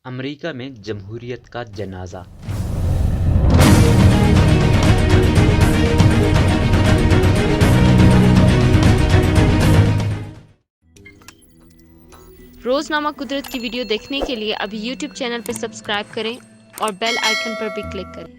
امریکہ میں جمہوریت کا جنازہ۔ روزنامہ قدرت کی ویڈیو دیکھنے کے لیے ابھی یوٹیوب چینل پہ سبسکرائب کریں اور بیل آئیکن پر بھی کلک کریں۔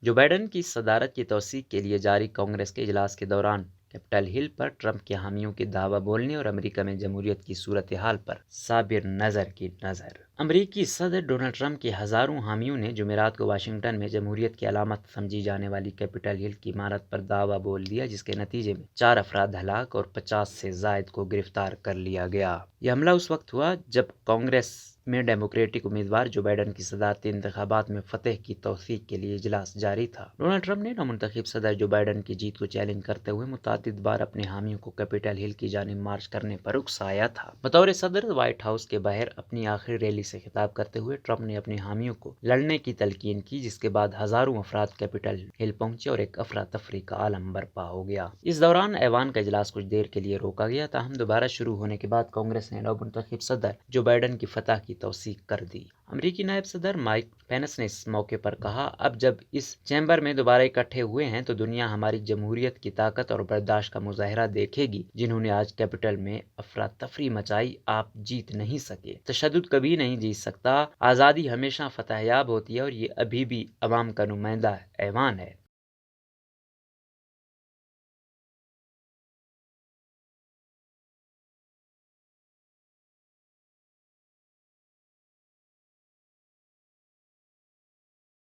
جو بائیڈن کی صدارت کی توثیق کے لیے جاری کانگریس کے اجلاس کے دوران کیپٹل ہل پر ٹرمپ کے حامیوں کے دعوی بولنے اور امریکہ میں جمہوریت کی صورتحال پر صابر نظر کی نظر۔ امریکی صدر ڈونلڈ ٹرمپ کے ہزاروں حامیوں نے جمعرات کو واشنگٹن میں جمہوریت کی علامت سمجھی جانے والی کیپٹل ہل کی عمارت پر دعوی بول دیا، جس کے نتیجے میں 4 افراد ہلاک اور 50 سے زائد کو گرفتار کر لیا گیا۔ یہ حملہ اس وقت ہوا جب کانگریس میں ڈیموکریٹک امیدوار جو بائیڈن کی صدارتی انتخابات میں فتح کی توثیق کے لیے اجلاس جاری تھا۔ ڈونلڈ ٹرمپ نے نامنتخب صدر جو بائیڈن کی جیت کو چیلنج کرتے ہوئے متعدد بار اپنے حامیوں کو کیپٹل ہل کی جانب مارچ کرنے پر اکسایا تھا۔ بطور صدر وائٹ ہاؤس کے باہر اپنی آخری ریلی سے خطاب کرتے ہوئے ٹرمپ نے اپنے حامیوں کو لڑنے کی تلقین کی، جس کے بعد ہزاروں افراد کیپٹل ہل پہنچے اور ایک افراتفری کا عالم برپا ہو گیا۔ اس دوران ایوان کا اجلاس کچھ دیر کے لیے روکا گیا، تاہم دوبارہ شروع ہونے کے بعد کانگریس نے نامنتخب صدر جو بائیڈن کی فتح کی توثیق کر دی۔ امریکی نائب صدر مائک پینس نے اس موقع پر کہا، اب جب اس چیمبر میں دوبارہ اکٹھے ہوئے ہیں تو دنیا ہماری جمہوریت کی طاقت اور برداشت کا مظاہرہ دیکھے گی۔ جنہوں نے آج کیپٹل میں افراتفری مچائی، آپ جیت نہیں سکے۔ تشدد کبھی نہیں جیت سکتا، آزادی ہمیشہ فتح یاب ہوتی ہے اور یہ ابھی بھی عوام کا نمائندہ ایوان ہے۔